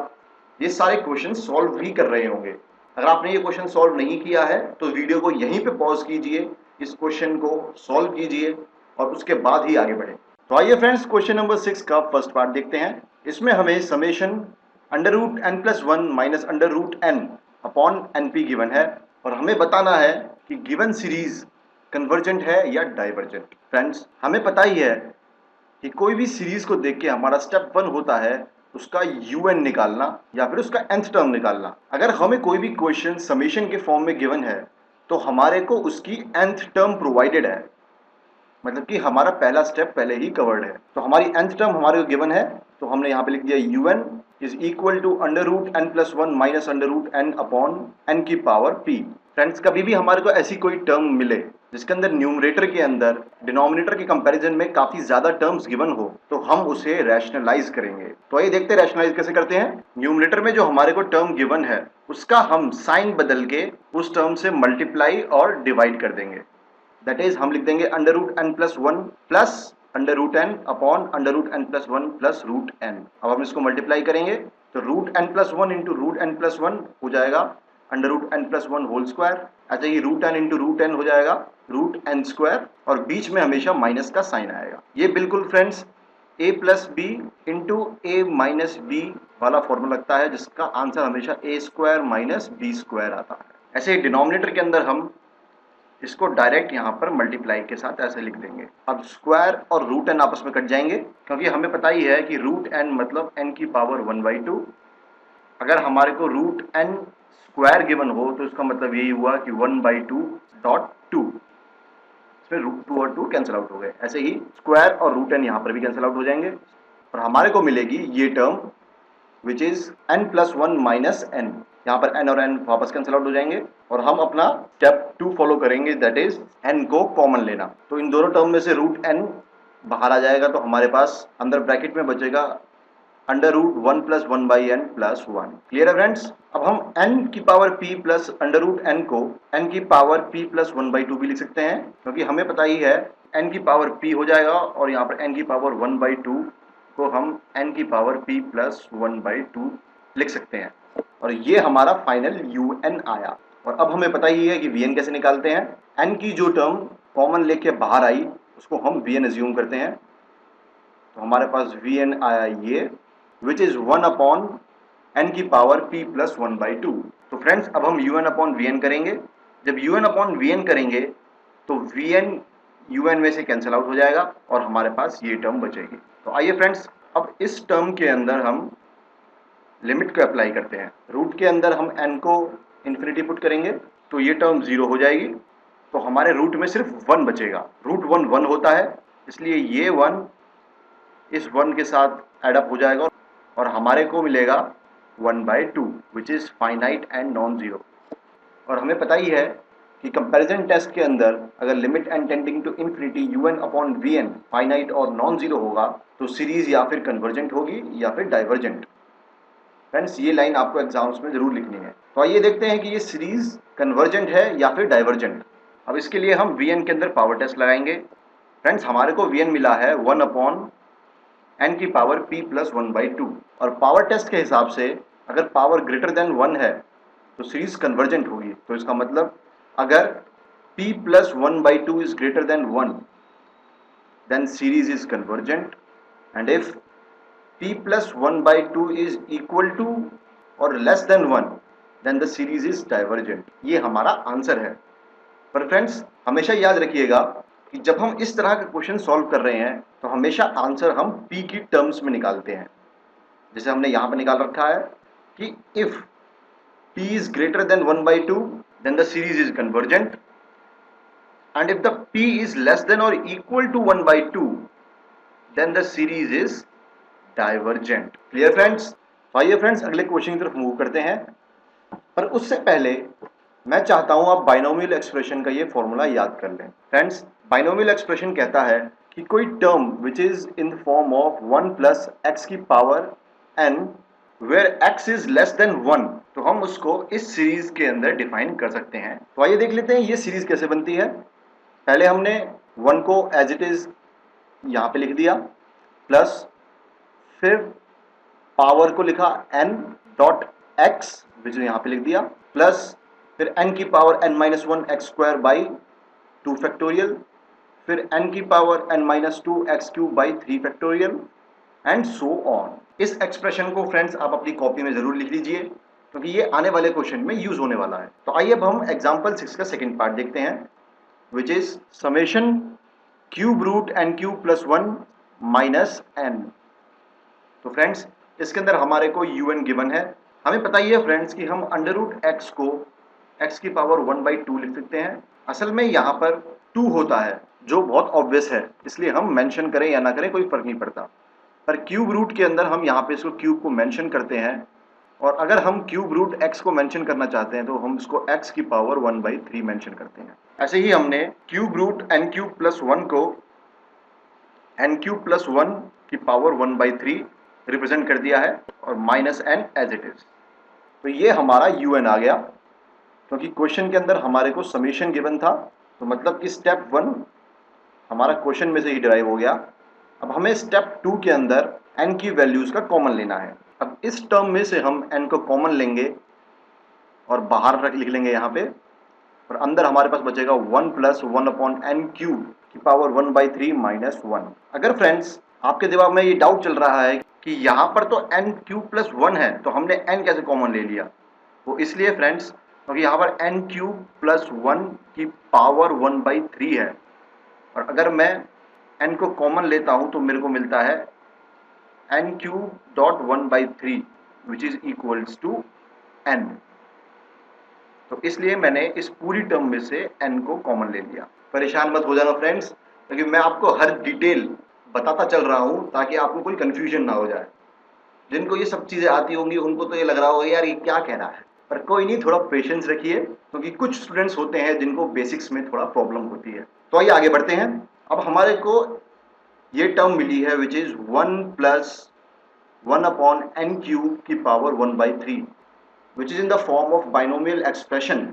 ये सारे क्वेश्चन सॉल्व भी कर रहे होंगे। अगर आपने ये क्वेश्चन सॉल्व नहीं किया है तो वीडियो को यहीं पे पॉज कीजिए, इस क्वेश्चन को सॉल्व कीजिए और उसके बाद ही आगे बढ़े। तो आइए फ्रेंड्स क्वेश्चन नंबर 6 का फर्स्ट पार्ट देखते हैं। इसमें हमें summation √n+1 minus √n upon np given है और हमें बताना है कि गिवन सीरीज कन्वर्जेंट है या डाइवर्जेंट। फ्रेंड्स हमें पता ही है कि कोई भी सीरीज को देख के हमारा स्टेप 1 होता है उसका un निकालना या फिर उसका nth टर्म निकालना। अगर हमें कोई भी क्वेश्चन समेशन के फॉर्म में गिवन है तो हमारे को उसकी nth टर्म प्रोवाइडेड है, मतलब कि हमारा पहला स्टेप पहले ही कवर्ड है। तो हमारी nth टर्म हमारे को गिवन है तो हमने यहाँ पे लिख दिया un is equal to √n+1 minus √n upon n की पावर p। फ्रेंड्स कभी भी हमारे को ऐसी कोई टर्म मिले जिसके अंदर न्यूमरेटर के अंदर डिनोमिनेटर के कंपैरिजन में काफी ज्यादा टर्म्स गिवन हो तो हम उसे रैशनलाइज करेंगे। तो आइए देखते हैं रैशनलाइज कैसे करते हैं। न्यूमरेटर में जो हमारे को टर्म गिवन है उसका हम साइन बदल के उस टर्म से मल्टीप्लाई और डिवाइड कर देंगे। दैट इज हम लिख देंगे √n+1 plus √n upon √n+1 plus √n। अब हम इसको मल्टीप्लाई करेंगे तो √n+1 इंटू √n+1 हो जाएगा √n+1 होल स्क्वायर। ऐसे ही √n इंटू √n हो जाएगा √n² और बीच में हमेशा माइनस का साइन आएगा। ये बिल्कुल friends a plus b into a minus b वाला फॉर्मूला लगता है जिसका आंसर हमेशा a² माइनस b² आता है। ऐसे ही डिनोमिनेटर के अंदर हम इसको डायरेक्ट यहाँ पर मल्टीप्लाई के साथ ऐसे लिख देंगे। अब स्क्वायर और √n आपस में कट जाएंगे क्योंकि हमें पता ही है कि √n मतलब n की पावर 1/2। अगर हमारे को √n² गिवन हो तो इसका मतलब यही हुआ कि 1/2.2, इसमें √2 और 2 कैंसिल आउट हो गए। ऐसे ही स्क्वायर और √n यहाँ पर भी कैंसिल आउट हो जाएंगे और हमारे को मिलेगी ये term which is n+1 minus n। यहाँ पर n और n वापस कैंसिल आउट हो जाएंगे और हम अपना स्टेप 2 फॉलो करेंगे, दैट इज n को कॉमन लेना। तो इन दोनों टर्म में से √n बाहर आ जाएगा तो हमारे पास अंदर ब्रैकेट में बचेगा √1 + 1/n + 1। क्लियर है फ्रेंड्स। अब हम n की पावर p प्लस √n को n की पावर p प्लस 1/2 भी लिख सकते हैं क्योंकि हमें पता ही है n की पावर p हो जाएगा और यहाँ पर n की पावर 1/2 को हम n की पावर p प्लस 1/2 लिख सकते हैं और ये हमारा फाइनल un आया। और अब हमें पता ही है कि vn कैसे निकालते हैं। n की जो टर्म कॉमन लेके बाहर आई उसको हम vn एज्यूम करते हैं तो हमारे पास vn आया ये विच इज 1 अपॉन n की पावर p प्लस 1/2। तो फ्रेंड्स अब हम un अपॉन vn करेंगे। जब un अपॉन vn करेंगे तो vn un में से कैंसिल आउट हो जाएगा और हमारे पास ये टर्म बचेगी। तो आइए फ्रेंड्स अब इस टर्म के अंदर हम लिमिट को अप्लाई करते हैं। रूट के अंदर हम n को इन्फिनिटी पुट करेंगे तो ये टर्म 0 हो जाएगी तो हमारे रूट में सिर्फ 1 बचेगा। √1 1 होता है इसलिए ये 1 इस 1 के साथ एडअप हो जाएगा और हमारे को मिलेगा 1/2 which is finite and non zero. और हमें पता ही है कि कंपैरिजन टेस्ट के अंदर अगर limit n tending to infinity un upon vn finite और नॉन जीरो होगा तो सीरीज या फिर कन्वर्जेंट होगी या फिर डाइवर्जेंट। फ्रेंड्स ये लाइन आपको एग्जाम्स में जरूर लिखनी है। तो आइए देखते हैं कि ये सीरीज कन्वर्जेंट है या फिर डाइवर्जेंट। अब इसके लिए हम vn के अंदर पावर टेस्ट लगाएंगे। फ्रेंड्स हमारे को vn मिला है 1 अपॉन n की पावर p प्लस 1/2 और पावर टेस्ट के हिसाब से अगर पावर ग्रेटर देन 1 है तो सीरीज कन्वर्जेंट होगी। तो इसका मतलब अगर p plus 1/2 is greater than 1 then series is convergent and if p plus 1/2 is equal to or less than 1 then the series is divergent. ये हमारा आंसर है। पर फ्रेंड्स हमेशा याद रखिएगा कि जब हम इस तरह का क्वेश्चन सॉल्व कर रहे हैं तो हमेशा आंसर हम p की टर्म्स में निकालते हैं। जैसे हमने यहाँ पे निकाल रखा है कि if p is greater than 1/2 then the series is convergent and if the p is less than or equal to 1/2 then the series is divergent। Clear friends? तो आइए फ्रेंड्स अगले क्वेश्चन की तरफ मूव करते हैं। पर उससे पहले मैं चाहता हूं आप बाइनोमियल एक्सप्रेशन का ये फॉर्मूला याद कर लें। फ्रेंड्स बाइनोमियल एक्सप्रेशन कहता है कि कोई term which is in the form of 1 plus x की power n where x is less than 1 तो हम उसको इस सीरीज के अंदर डिफाइन कर सकते हैं। तो आइए देख लेते हैं ये सीरीज कैसे बनती है। पहले हमने 1 को एज इट इज यहाँ पे लिख दिया, प्लस फिर पावर को लिखा n डॉट x विच यहाँ पे लिख दिया, प्लस फिर n की power n-1 x square by 2 factorial, फिर n की power n-2 x cube by 3 factorial and so on. इस एक्सप्रेशन को फ्रेंड्स आप अपनी कॉपी में जरूर लिख लीजिए क्योंकि ये आने वाले क्वेश्चन में यूज होने वाला है। तो आइए अब हम एग्जांपल 6 का सेकंड पार्ट देखते हैं which is summation cube root n cube plus 1 minus n। तो फ्रेंड्स इसके अंदर हमारे को un गिवन है। हमें पता ही है फ्रेंड्स कि हम अंडर रूट x को x की पावर 1/2 लिख सकते हैं। असल में यहाँ पर 2 होता है जो बहुत ऑब्वियस है, इसलिए हम मेंशन करें या ना करें कोई फर्क नहीं पड़ता। पर क्यूब रूट के अंदर हम यहाँ पे इसको क्यूब को मेंशन करते हैं और अगर हम क्यूब रूट x को मेंशन करना चाहते हैं तो हम इसको x की पावर 1/3 मेंशन करते हैं। ऐसे ही हमने cube root n cube plus 1 को n क्यूब प्लस 1 की पावर 1/3 रिप्रेजेंट कर दिया है और minus n as it is. तो ये हमारा un आ गया क्योंकि क्वेश्चन के अंदर हमारे को समेशन गिवन था, तो मतलब कि स्टेप 1 हमारा क्वेश्चन में से ही डिराइव हो गया। अब हमें स्टेप 2 के अंदर n की वैल्यूज का कॉमन लेना है। अब इस टर्म में से हम n को कॉमन लेंगे और बाहर रख लिख लेंगे यहाँ पे, और अंदर हमारे पास बचेगा 1 प्लस 1 अपॉन n क्यूब की पावर 1/3 माइनस 1। अगर फ्रेंड्स आपके दिमाग में ये डाउट चल रहा है कि यहाँ पर तो n क्यूब प्लस 1 है तो हमने n कैसे कॉमन ले लिया, वो इसलिए फ्रेंड्स क्योंकि यहाँ पर n क्यूब प्लस 1 की पावर 1/3 है और अगर मैं n को कॉमन लेता हूँ तो मेरे को मिलता है n cube dot 1/3 which is equals to n। तो इसलिए मैंने इस पूरी टर्म में से n को कॉमन ले लिया। परेशान मत हो जाना फ्रेंड्स क्योंकि मैं आपको हर डिटेल बताता चल रहा हूँ ताकि आपको कोई कंफ्यूजन ना हो जाए। जिनको ये सब चीज़ें आती होंगी उनको तो ये लग रहा होगा यार ये क्या कह रहा है, पर कोई नहीं, थोड़ा पेशेंस रखिए क्योंकि कुछ स्टूडेंट्स होते हैं जिनको बेसिक्स में थोड़ा प्रॉब्लम होती है। तो आइए आगे बढ़ते हैं। अब हमारे को ये टर्म मिली है which is 1 plus 1 upon n cube की power 1/3 which is in the form of binomial expression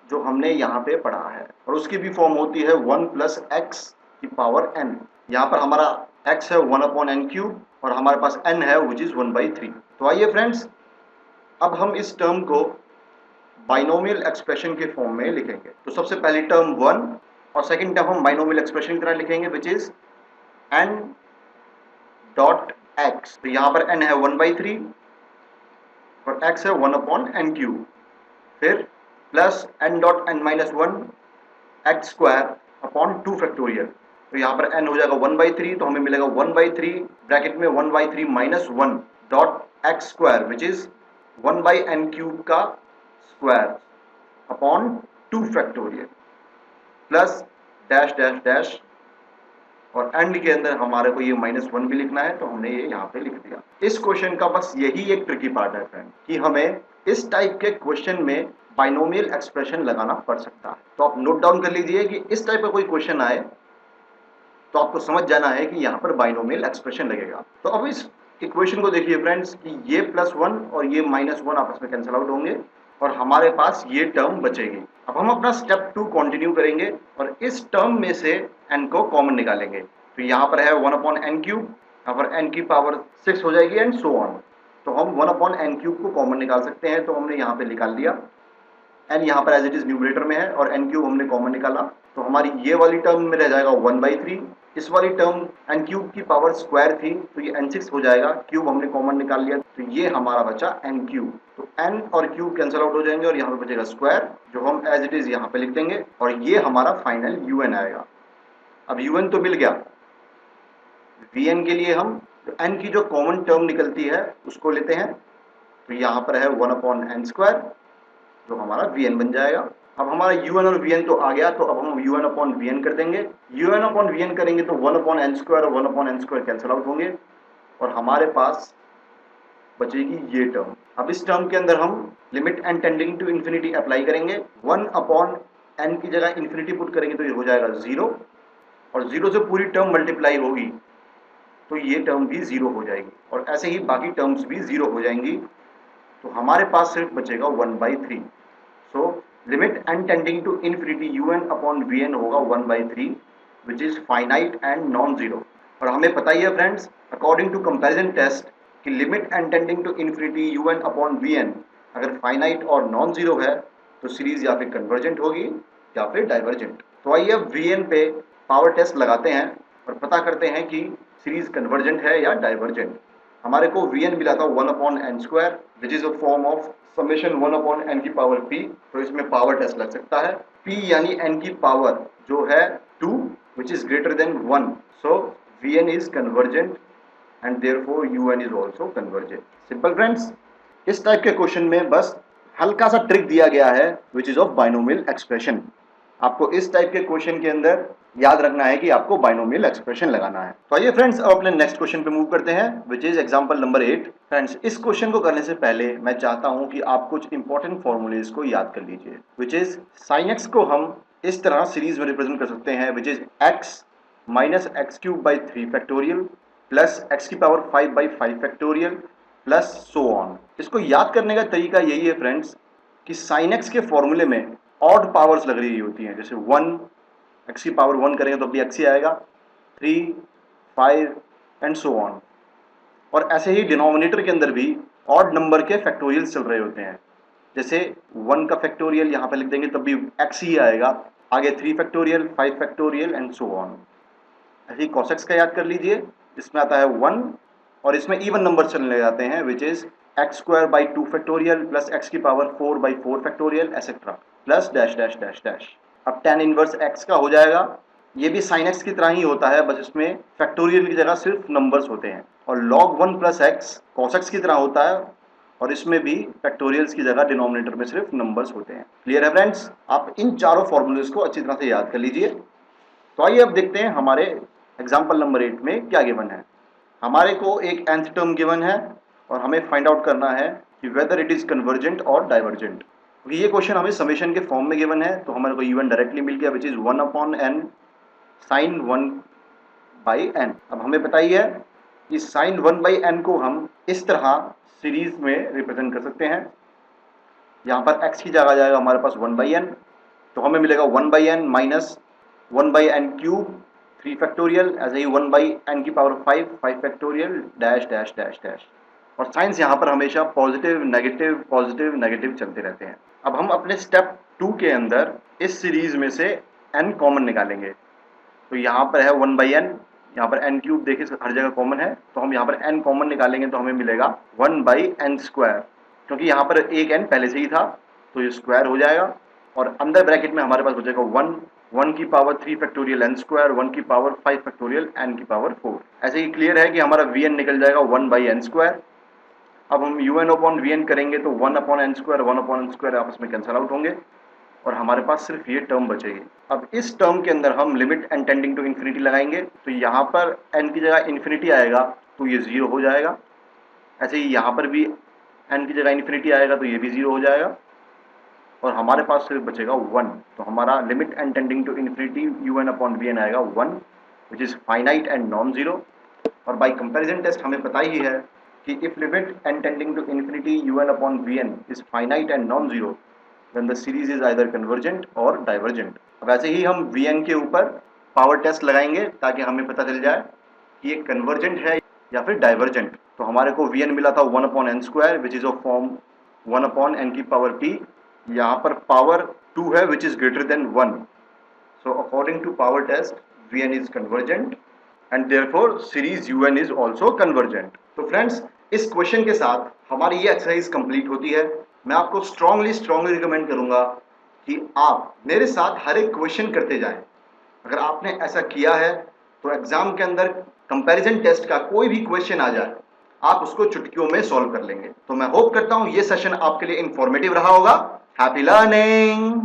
जो हमने यहाँ पे पढ़ा है, और उसकी भी फॉर्म होती है 1 प्लस x की पावर n। यहाँ पर हमारा x है 1 अपॉन n क्यूब और हमारे पास n है विच इज 1/3। तो आइए फ्रेंड्स अब हम इस टर्म को बाइनोमियल एक्सप्रेशन के फॉर्म में लिखेंगे। तो सबसे पहली टर्म 1 और सेकंड टर्म हम बाइनोमियल एक्सप्रेशन की तरह लिखेंगे विच इज n डॉट x। तो यहाँ पर n है 1/3 और x है 1 अपॉन n क्यूब, फिर plus n dot n-1 x square upon 2 factorial. तो यहाँ पर n हो जाएगा 1/3 तो हमें मिलेगा 1/3 ब्रैकेट में 1/3 minus 1 dot x square which is 1/n cube का square upon 2 factorial plus dash dash dash, और एंड के अंदर हमारे को ये -1 भी लिखना है तो हमने ये यहाँ पे लिख दिया। इस क्वेश्चन का बस यही एक ट्रिकी पार्ट है फ्रेंड कि हमें इस टाइप के क्वेश्चन में बाइनोमियल एक्सप्रेशन लगाना पड़ सकता है। तो आप नोट डाउन कर लीजिए कि इस टाइप का कोई क्वेश्चन आए तो आपको समझ जाना है कि यहाँ पर बाइनोमियल एक्सप्रेशन लगेगा। तो अब इस इक्वेशन को देखिए फ्रेंड्स कि ये +1 और ये -1 आपस में कैंसिल आउट होंगे और हमारे पास ये टर्म बचेगी। अब हम अपना स्टेप 2 कंटिन्यू करेंगे और इस टर्म में से n को कॉमन निकालेंगे। तो यहाँ पर है 1 अपॉन n क्यूब, यहाँ पर n की पावर 6 हो जाएगी एंड सो ऑन। तो हम 1 अपॉन n क्यूब को कॉमन निकाल सकते हैं, तो हमने यहाँ पे निकाल लिया। n यहाँ पर एज इट इज न्यूमरेटर में है और n क्यूब हमने कॉमन निकाला, तो हमारी ये वाली टर्म में रह जाएगा 1/3। इस वाली टर्म n क्यूब की पावर स्क्वायर थी तो ये n6 हो जाएगा, क्यूब हमने कॉमन निकाल लिया तो ये हमारा बचा n क्यूब। तो n और क्यूब कैंसिल आउट हो जाएंगे और यहाँ पे बचेगा स्क्वायर, जो हम एज इट इज यहाँ पे लिख देंगे और ये हमारा फाइनल un आएगा। अब un तो मिल गया, vn के लिए हम n की जो कॉमन टर्म निकलती है उसको लेते हैं, तो यहाँ पर है 1/n², जो हमारा vn बन जाएगा। अब हमारा un और vn तो आ गया, तो अब हम un/vn कर देंगे। un/vn करेंगे तो 1/n² और 1/n² कैंसिल आउट होंगे और हमारे पास बचेगी ये टर्म। अब इस टर्म के अंदर हम limit n tending to infinity apply करेंगे। 1/n की जगह इन्फिनिटी पुट करेंगे तो ये हो जाएगा 0 और 0 से पूरी टर्म मल्टीप्लाई होगी तो ये टर्म भी 0 हो जाएगी और ऐसे ही बाकी टर्म्स भी 0 हो जाएंगी, तो हमारे पास सिर्फ बचेगा 1/3। So limit n tending to infinity un/vn होगा 1/3 which is finite and non zero. और हमें पता ही है friends, according to comparison test कि limit n tending to infinity un/vn अगर फाइनाइट और नॉन जीरो है तो सीरीज या फिर कन्वर्जेंट होगी या फिर डाइवर्जेंट। तो आइए अब vn पे पावर टेस्ट लगाते हैं और पता करते हैं कि सीरीज कन्वर्जेंट है या डाइवर्जेंट। हमारे को vn मिला था 1/n² which is a form of summation 1/n की पावर p, तो इसमें पावर टेस्ट लग सकता है। p यानी n की पावर जो है 2 which is greater than 1, so vn is convergent and therefore un is also convergent। Simple friends, इस टाइप के क्वेश्चन में बस हल्का सा ट्रिक दिया गया है which is of binomial expression. आपको इस टाइप के क्वेश्चन के अंदर याद रखना है कि आपको बाइनोमियल एक्सप्रेशन लगाना है। तो आइए फ्रेंड्स अब अपने नेक्स्ट क्वेश्चन पे मूव करते हैं which is example number 8। Friends, इस क्वेश्चन को करने से पहले मैं चाहता हूं कि आप कुछ इंपॉर्टेंट फॉर्मूलेज को याद कर लीजिए, विच इज sin x को हम इस तरह सीरीज में रिप्रेजेंट कर सकते हैं which is x minus x³ plus x की power 5/5 factorial plus so on. इसको याद करने का तरीका यही है फ्रेंड्स कि sin x के फॉर्मूले में ऑड पावर्स लग रही होती हैं, जैसे 1 x की पावर 1 करेंगे तो भी x ही आएगा, 3, 5 एंड सो ऑन। और ऐसे ही डिनोमिनेटर के अंदर भी ऑड नंबर के फैक्टोरियल चल रहे होते हैं, जैसे 1 का फैक्टोरियल यहाँ पे लिख देंगे तब भी x ही आएगा, आगे 3 factorial, 5 factorial and so on. ऐसे ही cos x का याद कर लीजिए, इसमें आता है 1 और इसमें इवन नंबर चलने लग जाते हैं which is x² 2 factorial plus x की power 4/4 factorial etcetera plus dash dash dash dash. अब tan इनवर्स x का हो जाएगा, ये भी sin x की तरह ही होता है, बस इसमें फैक्टोरियल की जगह सिर्फ नंबर्स होते हैं। और log 1 plus x cos x की तरह होता है और इसमें भी फैक्टोरियल्स की जगह डिनोमिनेटर में सिर्फ नंबर्स होते हैं। क्लियर है फ्रेंड्स? आप इन चारों फॉर्मूलेस को अच्छी तरह से याद कर लीजिए। तो आइए अब देखते हैं हमारे एग्जाम्पल नंबर 8 में क्या गिवन है। हमारे को एक nth टर्म गिवन है और हमें फाइंड आउट करना है कि वेदर इट इज कन्वर्जेंट और डाइवर्जेंट। ये क्वेश्चन हमें समेशन के फॉर्म में गिवन है, तो हमारे को un डायरेक्टली मिल गया विच इज 1/n sin 1/n। अब हमें पता ही है कि sin 1/n को हम इस तरह सीरीज में रिप्रेजेंट कर सकते हैं। यहाँ पर x की जगह जाएगा हमारे पास 1/n, तो हमें मिलेगा 1/n माइनस 1/n³ 3 फैक्टोरियल, ऐसे ही 1/n की power 5 factorial dash dash dash dash. और साइंस यहाँ पर हमेशा पॉजिटिव नेगेटिव चलते रहते हैं। अब हम अपने स्टेप 2 के अंदर इस सीरीज में से n कॉमन निकालेंगे, तो यहाँ पर है 1/n, यहाँ पर n³ देखिए हर जगह कॉमन है, तो हम यहाँ पर n कॉमन निकालेंगे तो हमें मिलेगा 1/n², क्योंकि यहाँ पर एक n पहले से ही था तो ये स्क्वायर हो जाएगा और अंदर ब्रैकेट में हमारे पास बचेगा 1 की पावर 3 फैक्टोरियल n², 1 की पावर 5 फैक्टोरियल n की पावर 4। ऐसे ही क्लियर है कि हमारा vn निकल जाएगा 1/n²। अब हम un/vn करेंगे तो 1/n² आपस में कैंसिल आउट होंगे और हमारे पास सिर्फ ये टर्म बचेगी। अब इस टर्म के अंदर हम limit n tending to infinity लगाएंगे, तो यहाँ पर n की जगह इन्फिनिटी आएगा तो ये 0 हो जाएगा। ऐसे ही यहाँ पर भी n की जगह इन्फिनिटी आएगा तो ये भी 0 हो जाएगा और हमारे पास सिर्फ बचेगा 1। तो हमारा limit n tending to infinity un/vn आएगा 1 which is finite and non zero. और बाय कंपैरिजन टेस्ट हमें पता ही है कि if limit n tending to infinity un/vn is finite and non zero then the series is either convergent और divergent। अब ऐसे ही हम vn के ऊपर पावर टेस्ट लगाएंगे ताकि हमें पता चल जाए कि ये कन्वर्जेंट है या फिर डाइवर्जेंट। तो हमारे को vn मिला था 1/n² which is of form 1/n की पावर p, यहाँ पर पावर 2 है which is greater than 1, so according to power test vn is convergent and therefore series un is also convergent. तो फ्रेंड्स, इस क्वेश्चन के साथ हमारी ये एक्सरसाइज कंप्लीट होती है, मैं आपको स्ट्रांगली रिकमेंड करूंगा कि आप मेरे साथ हर एक क्वेश्चन करते जाएं। अगर आपने ऐसा किया है तो एग्जाम के अंदर कंपैरिजन टेस्ट का कोई भी क्वेश्चन आ जाए, आप उसको चुटकियों में सॉल्व कर लेंगे। तो मैं होप करता हूं ये सेशन आपके लिए इंफॉर्मेटिव रहा होगा। Happy learning.